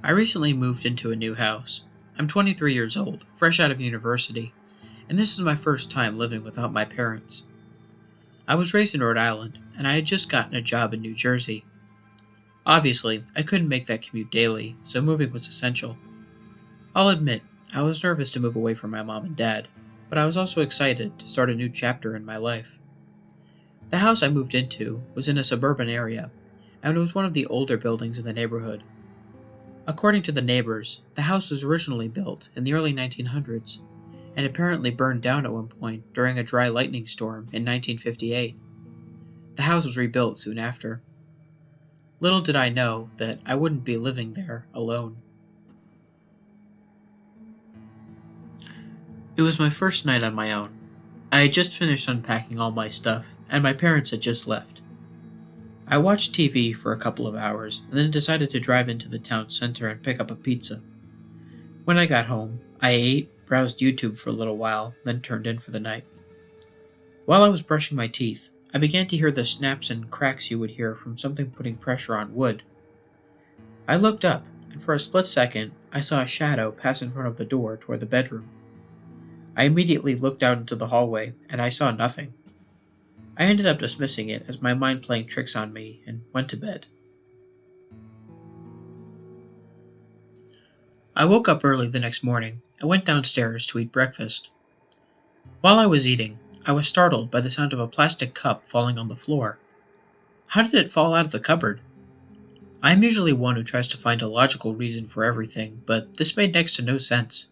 I recently moved into a new house. I'm 23 years old, fresh out of university, and this is my first time living without my parents. I was raised in Rhode Island, and I had just gotten a job in New Jersey. Obviously, I couldn't make that commute daily, so moving was essential. I'll admit, I was nervous to move away from my mom and dad, but I was also excited to start a new chapter in my life. The house I moved into was in a suburban area, and it was one of the older buildings in the neighborhood. According to the neighbors, the house was originally built in the early 1900s and apparently burned down at one point during a dry lightning storm in 1958. The house was rebuilt soon after. Little did I know that I wouldn't be living there alone. It was my first night on my own. I had just finished unpacking all my stuff, and my parents had just left. I watched TV for a couple of hours and then decided to drive into the town center and pick up a pizza. When I got home, I ate, browsed YouTube for a little while, then turned in for the night. While I was brushing my teeth, I began to hear the snaps and cracks you would hear from something putting pressure on wood. I looked up, and for a split second, I saw a shadow pass in front of the door toward the bedroom. I immediately looked out into the hallway, and I saw nothing. I ended up dismissing it as my mind playing tricks on me and went to bed. I woke up early the next morning and went downstairs to eat breakfast. While I was eating, I was startled by the sound of a plastic cup falling on the floor. How did it fall out of the cupboard? I am usually one who tries to find a logical reason for everything, but this made next to no sense.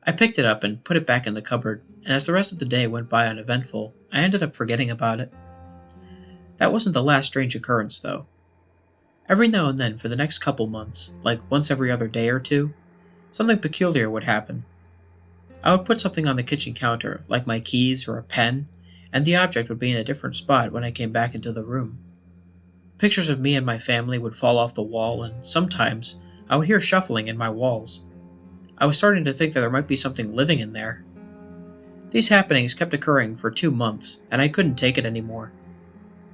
I picked it up and put it back in the cupboard, and as the rest of the day went by uneventful, I ended up forgetting about it. That wasn't the last strange occurrence, though. Every now and then for the next couple months, like once every other day or two, something peculiar would happen. I would put something on the kitchen counter, like my keys or a pen, and the object would be in a different spot when I came back into the room. Pictures of me and my family would fall off the wall, and sometimes I would hear shuffling in my walls. I was starting to think that there might be something living in there. These happenings kept occurring for 2 months, and I couldn't take it anymore.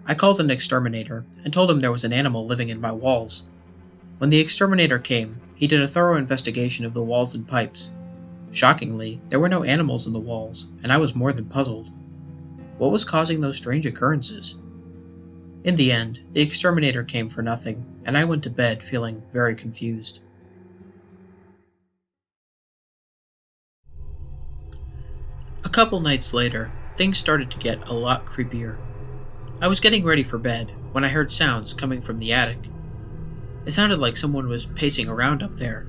I called an exterminator and told him there was an animal living in my walls. When the exterminator came, he did a thorough investigation of the walls and pipes. Shockingly, there were no animals in the walls, and I was more than puzzled. What was causing those strange occurrences? In the end, the exterminator came for nothing, and I went to bed feeling very confused. A couple nights later, things started to get a lot creepier. I was getting ready for bed when I heard sounds coming from the attic. It sounded like someone was pacing around up there.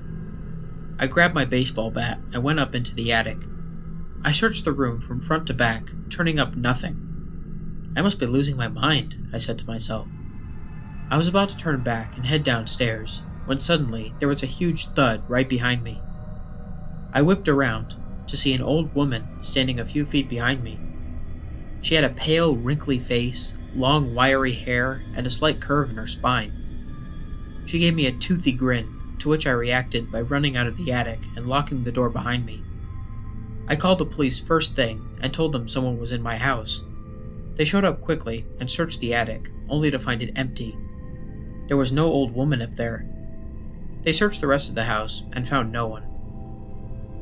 I grabbed my baseball bat and went up into the attic. I searched the room from front to back, turning up nothing. I must be losing my mind, I said to myself. I was about to turn back and head downstairs when suddenly there was a huge thud right behind me. I whipped around to see an old woman standing a few feet behind me. She had a pale, wrinkly face, long, wiry hair, and a slight curve in her spine. She gave me a toothy grin, to which I reacted by running out of the attic and locking the door behind me. I called the police first thing and told them someone was in my house. They showed up quickly and searched the attic, only to find it empty. There was no old woman up there. They searched the rest of the house and found no one.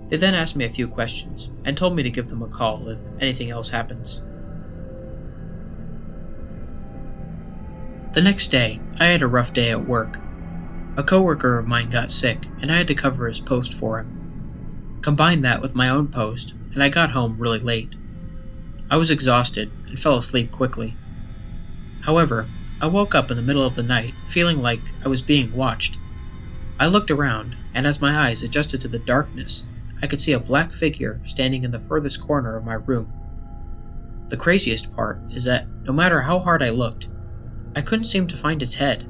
They then asked me a few questions and told me to give them a call if anything else happens. The next day, I had a rough day at work. A coworker of mine got sick, and I had to cover his post for him. Combine that with my own post, and I got home really late. I was exhausted and fell asleep quickly. However, I woke up in the middle of the night feeling like I was being watched. I looked around, and as my eyes adjusted to the darkness, I could see a black figure standing in the furthest corner of my room. The craziest part is that no matter how hard I looked, I couldn't seem to find its head.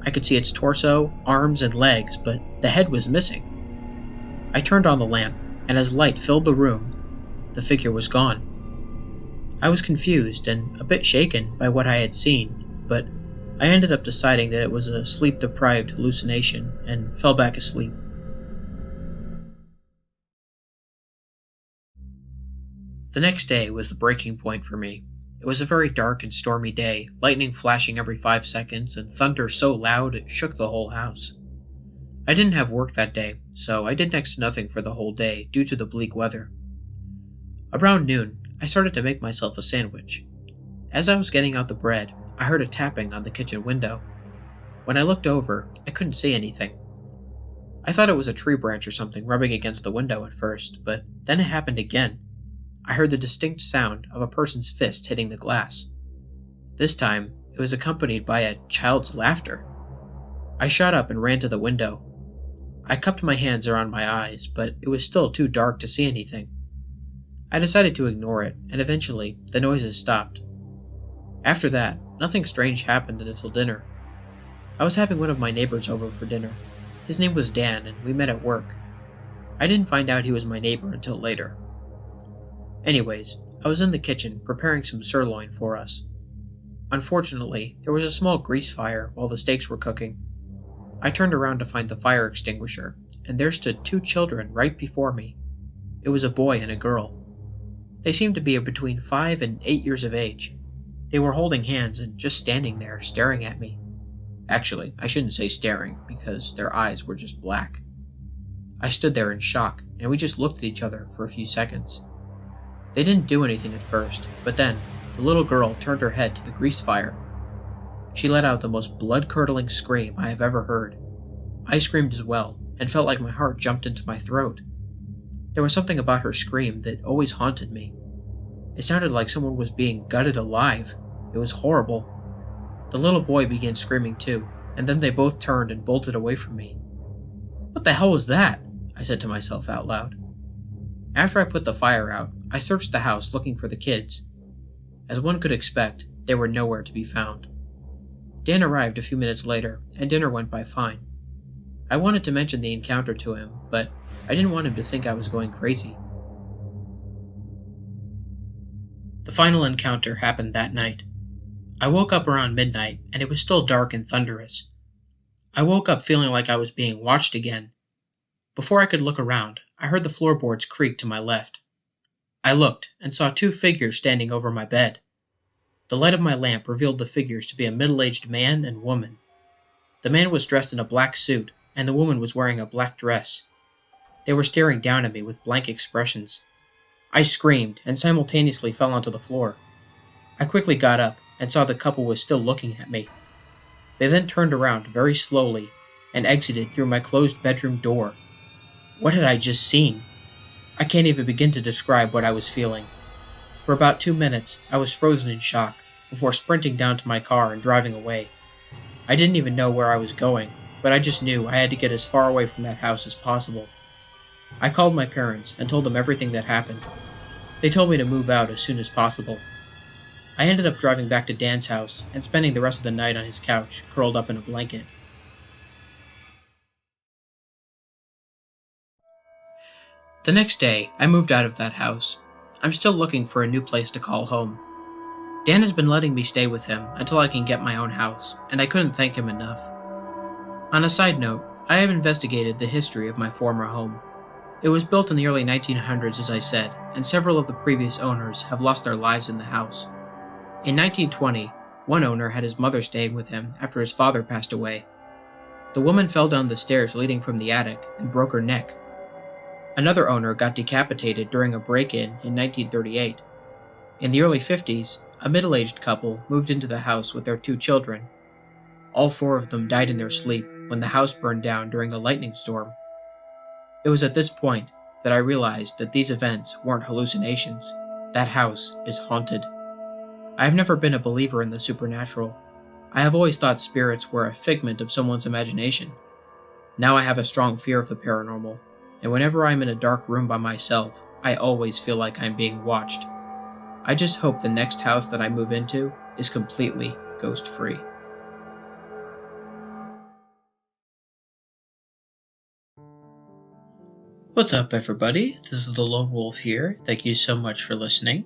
I could see its torso, arms, and legs, but the head was missing. I turned on the lamp, and as light filled the room, the figure was gone. I was confused and a bit shaken by what I had seen, but I ended up deciding that it was a sleep-deprived hallucination and fell back asleep. The next day was the breaking point for me. It was a very dark and stormy day, lightning flashing every 5 seconds and thunder so loud it shook the whole house. I didn't have work that day, so I did next to nothing for the whole day due to the bleak weather. Around noon, I started to make myself a sandwich. As I was getting out the bread, I heard a tapping on the kitchen window. When I looked over, I couldn't see anything. I thought it was a tree branch or something rubbing against the window at first, but then it happened again. I heard the distinct sound of a person's fist hitting the glass. This time, it was accompanied by a child's laughter. I shot up and ran to the window. I cupped my hands around my eyes, but it was still too dark to see anything. I decided to ignore it, and eventually, the noises stopped. After that, nothing strange happened until dinner. I was having one of my neighbors over for dinner. His name was Dan, and we met at work. I didn't find out he was my neighbor until later. Anyways, I was in the kitchen preparing some sirloin for us. Unfortunately, there was a small grease fire while the steaks were cooking. I turned around to find the fire extinguisher, and there stood 2 children right before me. It was a boy and a girl. They seemed to be between 5 and 8 years of age. They were holding hands and just standing there, staring at me. Actually, I shouldn't say staring, because their eyes were just black. I stood there in shock, and we just looked at each other for a few seconds. They didn't do anything at first, but then, the little girl turned her head to the grease fire. She let out the most blood-curdling scream I have ever heard. I screamed as well, and felt like my heart jumped into my throat. There was something about her scream that always haunted me. It sounded like someone was being gutted alive. It was horrible. The little boy began screaming too, and then they both turned and bolted away from me. "What the hell was that?" I said to myself out loud. After I put the fire out, I searched the house looking for the kids. As one could expect, they were nowhere to be found. Dan arrived a few minutes later, and dinner went by fine. I wanted to mention the encounter to him, but I didn't want him to think I was going crazy. The final encounter happened that night. I woke up around midnight, and it was still dark and thunderous. I woke up feeling like I was being watched again. Before I could look around, I heard the floorboards creak to my left. I looked and saw 2 figures standing over my bed. The light of my lamp revealed the figures to be a middle-aged man and woman. The man was dressed in a black suit, and the woman was wearing a black dress. They were staring down at me with blank expressions. I screamed and simultaneously fell onto the floor. I quickly got up and saw the couple was still looking at me. They then turned around very slowly and exited through my closed bedroom door. What had I just seen? I can't even begin to describe what I was feeling. For about 2 minutes, I was frozen in shock before sprinting down to my car and driving away. I didn't even know where I was going, but I just knew I had to get as far away from that house as possible. I called my parents and told them everything that happened. They told me to move out as soon as possible. I ended up driving back to Dan's house and spending the rest of the night on his couch, curled up in a blanket. The next day, I moved out of that house. I'm still looking for a new place to call home. Dan has been letting me stay with him until I can get my own house, and I couldn't thank him enough. On a side note, I have investigated the history of my former home. It was built in the early 1900s, as I said, and several of the previous owners have lost their lives in the house. In 1920, one owner had his mother staying with him after his father passed away. The woman fell down the stairs leading from the attic and broke her neck. Another owner got decapitated during a break-in in 1938. In the early 50s, a middle-aged couple moved into the house with their 2 children. All 4 of them died in their sleep when the house burned down during a lightning storm. It was at this point that I realized that these events weren't hallucinations. That house is haunted. I have never been a believer in the supernatural. I have always thought spirits were a figment of someone's imagination. Now I have a strong fear of the paranormal, and whenever I'm in a dark room by myself, I always feel like I'm being watched. I just hope the next house that I move into is completely ghost-free. What's up, everybody? This is the Lone Wolf here. Thank you so much for listening.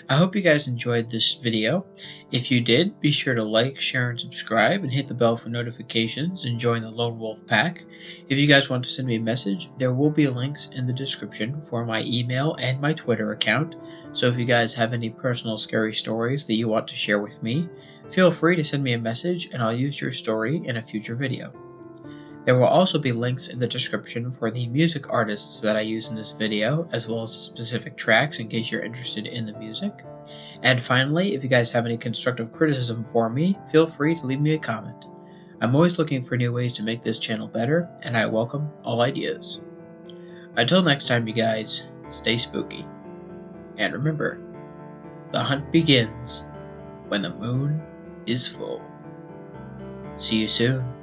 I hope you guys enjoyed this video. If you did, be sure to like, share, and subscribe, and hit the bell for notifications, and join the Lone Wolf Pack. If you guys want to send me a message, there will be links in the description for my email and my Twitter account. So if you guys have any personal scary stories that you want to share with me, feel free to send me a message, and I'll use your story in a future video. There will also be links in the description for the music artists that I use in this video, as well as specific tracks in case you're interested in the music. And finally, if you guys have any constructive criticism for me, feel free to leave me a comment. I'm always looking for new ways to make this channel better, and I welcome all ideas. Until next time, you guys, stay spooky. And remember, the hunt begins when the moon is full. See you soon.